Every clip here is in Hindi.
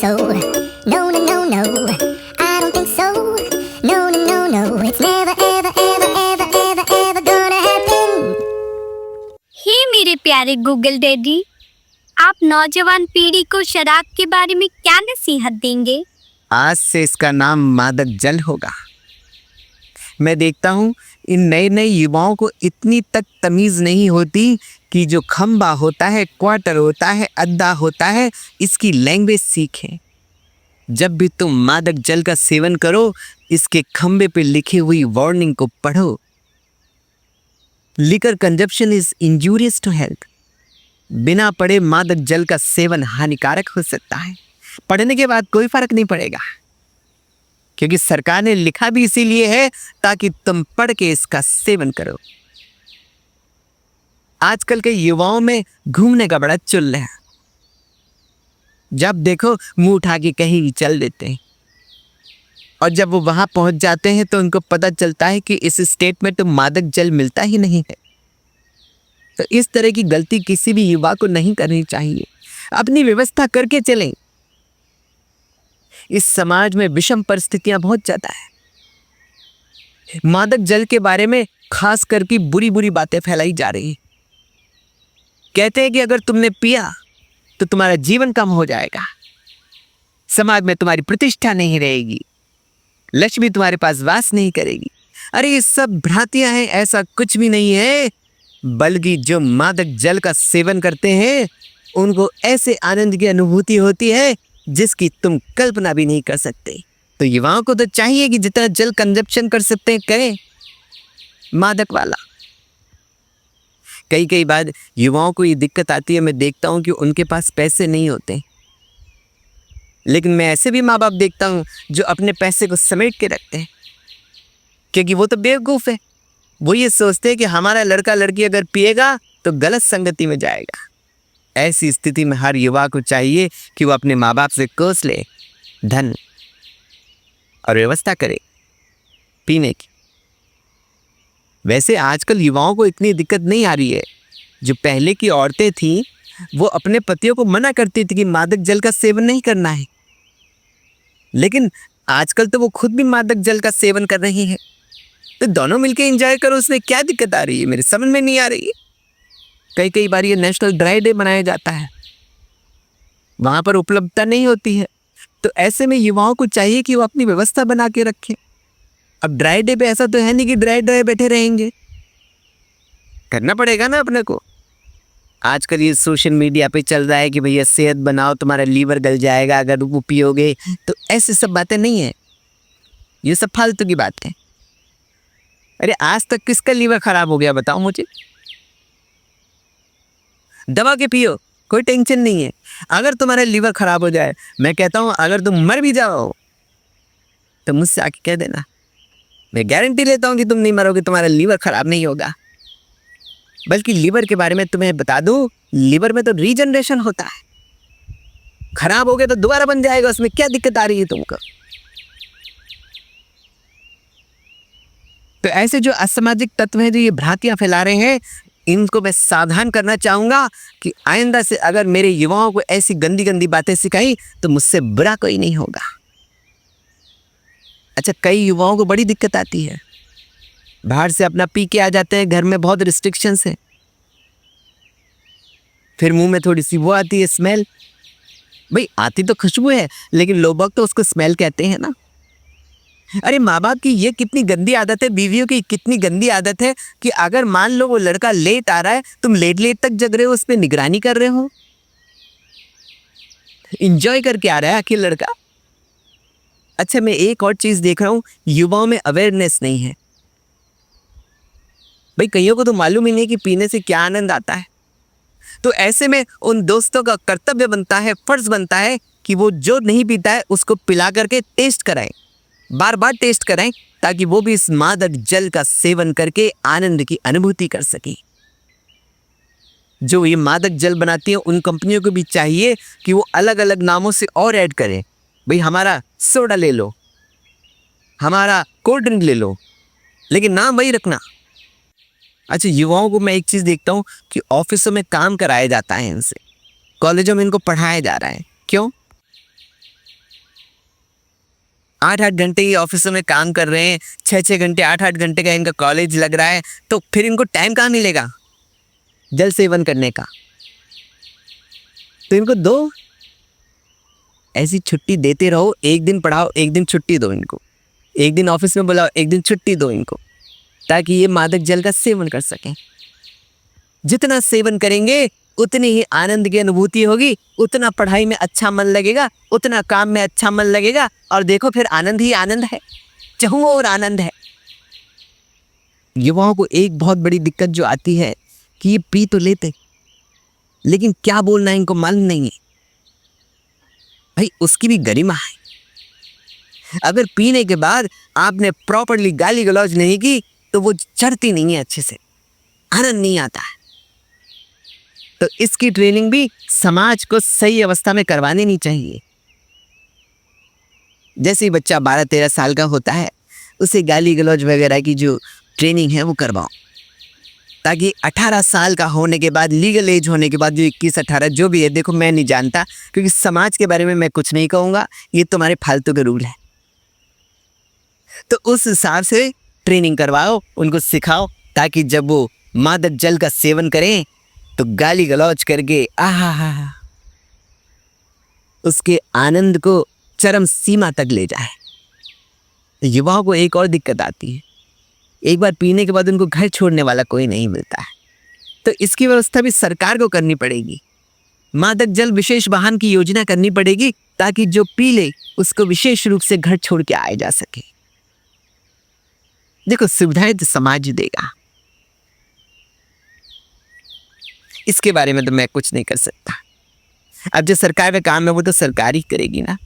so. No, no, no, no. I don't think so. No, no, no, no. It's never, ever, ever, ever, ever, ever gonna happen. हे मेरे प्यारे गूगल डैडी, आप नौजवान पीढ़ी को शराब के बारे में क्या नसीहत देंगे? आज से इसका नाम मादक जल होगा। मैं देखता हूँ इन नए नए युवाओं को इतनी तक तमीज़ नहीं होती कि जो खंबा होता है, क्वार्टर होता है, अद्दा होता है, इसकी लैंग्वेज सीखें। जब भी तुम मादक जल का सेवन करो, इसके खंबे पे लिखी हुई वार्निंग को पढ़ो। Liquor consumption is injurious to health. बिना पढ़े मादक जल का सेवन हानिकारक हो सकता है। पढ़ने के बाद कोई फर्क नहीं पड़ेगा, क्योंकि सरकार ने लिखा भी इसीलिए है ताकि तुम पढ़ के इसका सेवन करो। आजकल के युवाओं में घूमने का बड़ा चुल है। जब देखो मुंह उठा के कहीं भी चल देते हैं, और जब वो वहां पहुंच जाते हैं तो उनको पता चलता है कि इस स्टेट में तो मादक जल मिलता ही नहीं है। तो इस तरह की गलती किसी भी युवा को नहीं करनी चाहिए। अपनी व्यवस्था करके चलें। इस समाज में विषम परिस्थितियां बहुत ज्यादा है। मादक जल के बारे में खास करके बुरी बुरी बातें फैलाई जा रही है। कहते हैं कि अगर तुमने पिया तो तुम्हारा जीवन कम हो जाएगा, समाज में तुम्हारी प्रतिष्ठा नहीं रहेगी, लक्ष्मी तुम्हारे पास वास नहीं करेगी। अरे ये सब भ्रांतियां हैं, ऐसा कुछ भी नहीं है। बल्कि जो मादक जल का सेवन करते हैं उनको ऐसे आनंद की अनुभूति होती है जिसकी तुम कल्पना भी नहीं कर सकते। तो युवाओं को तो चाहिए कि जितना जल कंजप्शन कर सकते हैं करें, मादक वाला। कई बार युवाओं को ये दिक्कत आती है, मैं देखता हूँ कि उनके पास पैसे नहीं होते, लेकिन मैं ऐसे भी माँ बाप देखता हूँ जो अपने पैसे को समेट के रखते हैं, क्योंकि वो तो बेवकूफ़ है। वो ये सोचते हैं कि हमारा लड़का लड़की अगर पिएगा तो गलत संगति में जाएगा। ऐसी स्थिति में हर युवा को चाहिए कि वो अपने माँ बाप से कोस ले धन और व्यवस्था करे पीने की। वैसे आजकल युवाओं को इतनी दिक्कत नहीं आ रही है। जो पहले की औरतें थीं वो अपने पतियों को मना करती थी कि मादक जल का सेवन नहीं करना है, लेकिन आजकल तो वो खुद भी मादक जल का सेवन कर रही है। तो दोनों मिलके एंजॉय करो, उसमें क्या दिक्कत आ रही है? मेरे समझ में नहीं आ रही है। कई बार ये नेशनल ड्राई डे मनाया जाता है, वहाँ पर उपलब्धता नहीं होती है। तो ऐसे में युवाओं को चाहिए कि वो अपनी व्यवस्था बना के रखें। अब ड्राई डे पे ऐसा तो है नहीं कि ड्राई बैठे रहेंगे, करना पड़ेगा ना अपने को। आजकल ये सोशल मीडिया पे चल रहा है कि भैया सेहत बनाओ, तुम्हारा लीवर गल जाएगा अगर वो पियोगे। तो ऐसे सब बातें नहीं है, ये सब फालतू की बातें। अरे आज तक किसका लीवर खराब हो गया बताओ मुझे? दबा के पियो, कोई टेंशन नहीं है। अगर तुम्हारा लीवर खराब हो जाए, मैं कहता हूँ अगर तुम मर भी जाओ तो मुझसे आके कह देना, मैं गारंटी लेता हूँ कि तुम नहीं मरोगे, तुम्हारा लीवर खराब नहीं होगा। बल्कि लीवर के बारे में तुम्हें बता दूं, लीवर में तो रीजनरेशन होता है। खराब हो गया तो दोबारा बन जाएगा, उसमें क्या दिक्कत आ रही है तुमको? तो ऐसे जो असामाजिक तत्व हैं जो ये भ्रांतियां फैला रहे हैं, इनको मैं सावधान करना चाहूँगा कि आइंदा से अगर मेरे युवाओं को ऐसी गंदी गंदी बातें सिखाई तो मुझसे बुरा कोई नहीं होगा। अच्छा, कई युवाओं को बड़ी दिक्कत आती है, बाहर से अपना पी के आ जाते हैं, घर में बहुत रिस्ट्रिक्शंस है, फिर मुंह में थोड़ी सी वो आती है स्मेल। भाई आती तो खुशबू है, लेकिन लोग तो उसको स्मेल कहते हैं ना। अरे माँ बाप की ये कितनी गंदी आदत है, बीवियों की कितनी गंदी आदत है कि अगर मान लो वो लड़का लेट आ रहा है, तुम लेट तक जग रहे हो, उस पर निगरानी कर रहे हो। इंजॉय करके आ रहा है आखिर लड़का। अच्छा, मैं एक और चीज देख रहा हूँ, युवाओं में अवेयरनेस नहीं है। भाई कईयों को तो मालूम ही नहीं कि पीने से क्या आनंद आता है। तो ऐसे में उन दोस्तों का कर्तव्य बनता है, फर्ज बनता है कि वो जो नहीं पीता है उसको पिला करके टेस्ट कराएं, बार बार टेस्ट कराएं, ताकि वो भी इस मादक जल का सेवन करके आनंद की अनुभूति कर सके। जो ये मादक जल बनाती है उन कंपनियों को भी चाहिए कि वो अलग अलग नामों से और ऐड करें। भाई हमारा सोडा ले लो, हमारा कोल्ड ड्रिंक ले लो, लेकिन नाम वही रखना। अच्छा, युवाओं को मैं एक चीज़ देखता हूँ कि ऑफिसों में काम कराया जाता है इनसे, कॉलेजों में इनको पढ़ाया जा रहा है। क्यों? 8-8 घंटे ये ऑफिसों में काम कर रहे हैं, 6-6 घंटे 8-8 घंटे का इनका कॉलेज लग रहा है, तो फिर इनको टाइम कहाँ मिलेगा जल सेवन करने का? तो इनको दो, ऐसी छुट्टी देते रहो। एक दिन पढ़ाओ, एक दिन छुट्टी दो इनको, एक दिन ऑफिस में बुलाओ, एक दिन छुट्टी दो इनको, ताकि ये मादक जल का सेवन कर सकें। जितना सेवन करेंगे उतनी ही आनंद की अनुभूति होगी, उतना पढ़ाई में अच्छा मन लगेगा, उतना काम में अच्छा मन लगेगा, और देखो फिर आनंद ही आनंद है, चाहूँ और आनंद है। युवाओं को एक बहुत बड़ी दिक्कत जो आती है कि ये पी तो लेते, लेकिन क्या बोलना है इनको मालूम नहीं है। भाई उसकी भी गरिमा है। अगर पीने के बाद आपने प्रॉपर्ली गाली गलौज नहीं की तो वो चढ़ती नहीं है अच्छे से, आनंद नहीं आता है। तो इसकी ट्रेनिंग भी समाज को सही अवस्था में करवानी नहीं चाहिए। जैसे ही बच्चा 12-13 साल का होता है उसे गाली गलौज वगैरह की जो ट्रेनिंग है वो करवाओ, ताकि 18 साल का होने के बाद, लीगल एज होने के बाद, जो 21-18 जो भी है, देखो मैं नहीं जानता क्योंकि समाज के बारे में मैं कुछ नहीं कहूँगा, ये तुम्हारे फालतू के रूल है। तो उस हिसाब से ट्रेनिंग करवाओ, उनको सिखाओ, ताकि जब वो मादक जल का सेवन करें तो गाली गलौज करके आहा उसके आनंद को चरम सीमा तक ले जाए। युवाओं को एक और दिक्कत आती है, एक बार पीने के बाद उनको घर छोड़ने वाला कोई नहीं मिलता है, तो इसकी व्यवस्था भी सरकार को करनी पड़ेगी। मादक जल विशेष वाहन की योजना करनी पड़ेगी, ताकि जो पी ले उसको विशेष रूप से घर छोड़ के आया जा सके। देखो सुविधाएं तो समाज देगा, इसके बारे में तो मैं कुछ नहीं कर सकता। अब जो सरकार का काम है वो तो सरकार ही करेगी ना।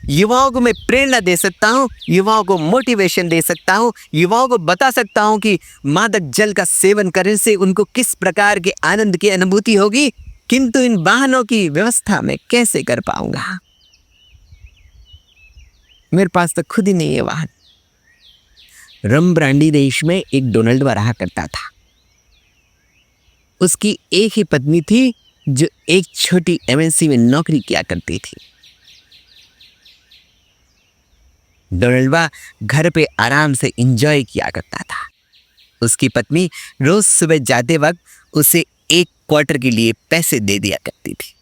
युवाओं को मैं प्रेरणा दे सकता हूँ, युवाओं को मोटिवेशन दे सकता हूँ, युवाओं को बता सकता हूँ कि मादक जल का सेवन करने से उनको किस प्रकार के आनंद की अनुभूति होगी, किंतु इन वाहनों की व्यवस्था मैं कैसे कर पाऊंगा? मेरे पास तो खुद ही नहीं है वाहन। रमब्रांडी देश में एक डोनाल्डवा रहा करता था। उसकी एक ही पत्नी थी जो एक छोटी एमएनसी में नौकरी किया करती थी। डोनाल्डवा घर पे आराम से एंजॉय किया करता था। उसकी पत्नी रोज सुबह जाते वक्त उसे 1 क्वार्टर के लिए पैसे दे दिया करती थी,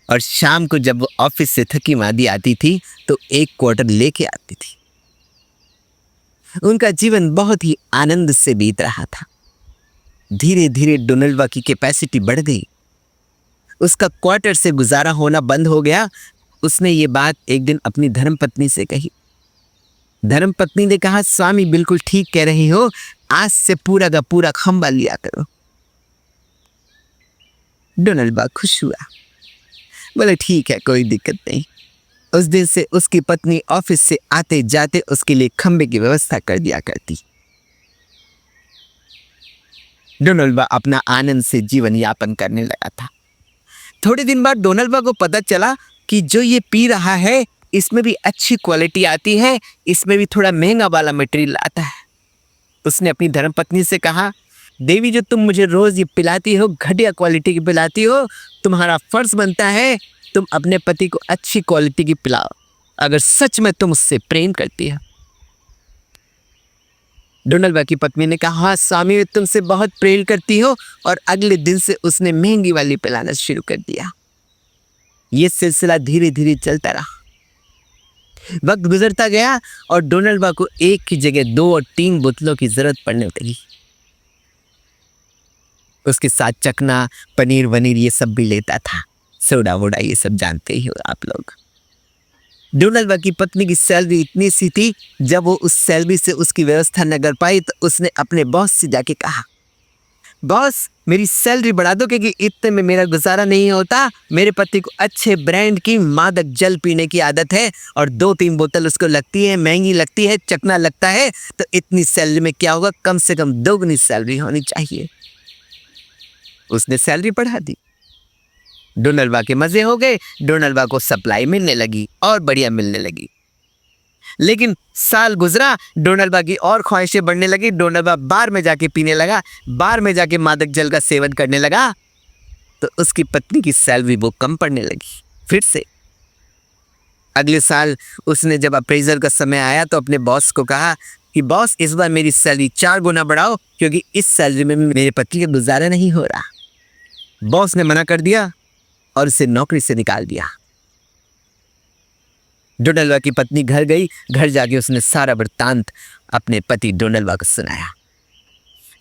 और शाम को जब वो ऑफिस से थकी मांदी आती थी तो 1 क्वार्टर लेके आती थी। उनका जीवन बहुत ही आनंद से बीत रहा था। धीरे धीरे डोनाल्डवा की कैपेसिटी बढ़ गई, उसका क्वार्टर से गुजारा होना बंद हो गया। उसने ये बात एक दिन अपनी धर्मपत्नी से कही। धर्मपत्नी ने कहा, स्वामी बिल्कुल ठीक कह रही हो, आज से पूरा का पूरा खंबा लिया करो। डोनाल्डवा खुश हुआ, बोले ठीक है, कोई दिक्कत नहीं। उस दिन से उसकी पत्नी ऑफिस से आते जाते उसके लिए खंबे की व्यवस्था कर दिया करती। डोनाल्डवा अपना आनंद से जीवन यापन करने लगा था। थोड़े दिन बाद डोनाल्डवा को पता चला कि जो ये पी रहा है इसमें भी अच्छी क्वालिटी आती है, इसमें भी थोड़ा महंगा वाला मटेरियल आता है। उसने अपनी धर्मपत्नी से कहा, देवी जो तुम मुझे रोज ये पिलाती हो, घटिया क्वालिटी की पिलाती हो, तुम्हारा फर्ज बनता है तुम अपने पति को अच्छी क्वालिटी की पिलाओ, अगर सच में तुम उससे प्रेम करती हो। डोनाल्डवा की पत्नी ने कहा, हाँ स्वामी मैं तुमसे बहुत प्रेम करती हो, और अगले दिन से उसने महंगी वाली पिलाना शुरू कर दिया। ये सिलसिला धीरे धीरे चलता रहा। वक्त गुजरता गया और डोनाल्डवा को एक की जगह 2 और 3 बोतलों की जरूरत पड़ने लगी। उसके साथ चकना, पनीर वनीर ये सब भी लेता था, सोडा वोडा ये सब जानते ही हो आप लोग। डोनाल्डवा की पत्नी की सैलरी इतनी सी थी, जब वो उस सैलरी से उसकी व्यवस्था न कर पाई तो उसने अपने बॉस से जाके कहा, बॉस मेरी सैलरी बढ़ा दो, क्योंकि इतने में मेरा गुजारा नहीं होता। मेरे पति को अच्छे ब्रांड की मादक जल पीने की आदत है और 2-3 बोतल उसको लगती है, महंगी लगती है, चकना लगता है, तो इतनी सैलरी में क्या होगा, कम से कम 2 गुनी सैलरी होनी चाहिए। उसने सैलरी बढ़ा दी। डोनाल्डवा के मजे हो गए, डोनाल्डवा को सप्लाई मिलने लगी और बढ़िया मिलने लगी। लेकिन साल गुजरा, डोनाल्डवा की और ख्वाहिशें बढ़ने लगी। डोनाल्डवा बार में जाके पीने लगा, बार में जाके मादक जल का सेवन करने लगा, तो उसकी पत्नी की सैलरी वो कम पड़ने लगी फिर से। अगले साल उसने जब अप्रेजल का समय आया तो अपने बॉस को कहा कि बॉस इस बार मेरी सैलरी 4 गुना बढ़ाओ क्योंकि इस सैलरी में मेरे पति का गुजारा नहीं हो रहा। बॉस ने मना कर दिया और उसे नौकरी से निकाल दिया। डोनाल्डवा की पत्नी घर गई। घर जाके उसने सारा वृत्तांत अपने पति डोनाल्डवा को सुनाया।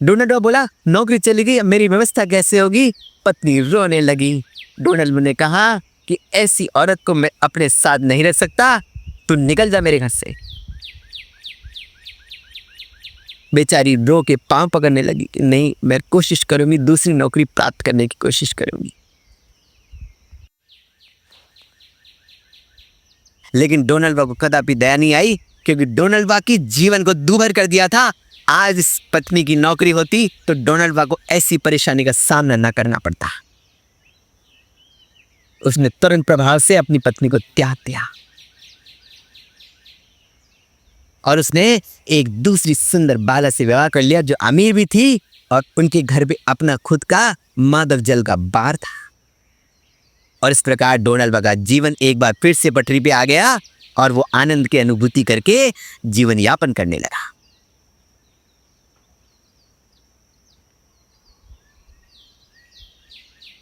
डोनाल्डवा बोला, नौकरी चली गई, अब मेरी व्यवस्था कैसे होगी? पत्नी रोने लगी। डोनाल्डवा ने कहा कि ऐसी औरत को मैं अपने साथ नहीं रह सकता, तू निकल जा मेरे घर से। बेचारी रो के पांव पकड़ने लगी कि नहीं, मैं कोशिश करूंगी, दूसरी नौकरी प्राप्त करने की कोशिश करूंगी। लेकिन डोनाल्डवा को कदापि दया नहीं आई क्योंकि डोनाल्डवा की जीवन को दूभर कर दिया था। आज इस पत्नी की नौकरी होती तो डोनाल्डवा को ऐसी परेशानी का सामना न करना पड़ता। उसने तुरंत प्रभाव से अपनी पत्नी को त्याग दिया और उसने एक दूसरी सुंदर बाला से विवाह कर लिया जो अमीर भी थी और उनके घर पे अपना खुद का मादक जल का बार था। और इस प्रकार डोनाल्डवा का जीवन एक बार फिर से पटरी पे आ गया और वो आनंद की अनुभूति करके जीवन यापन करने लगा।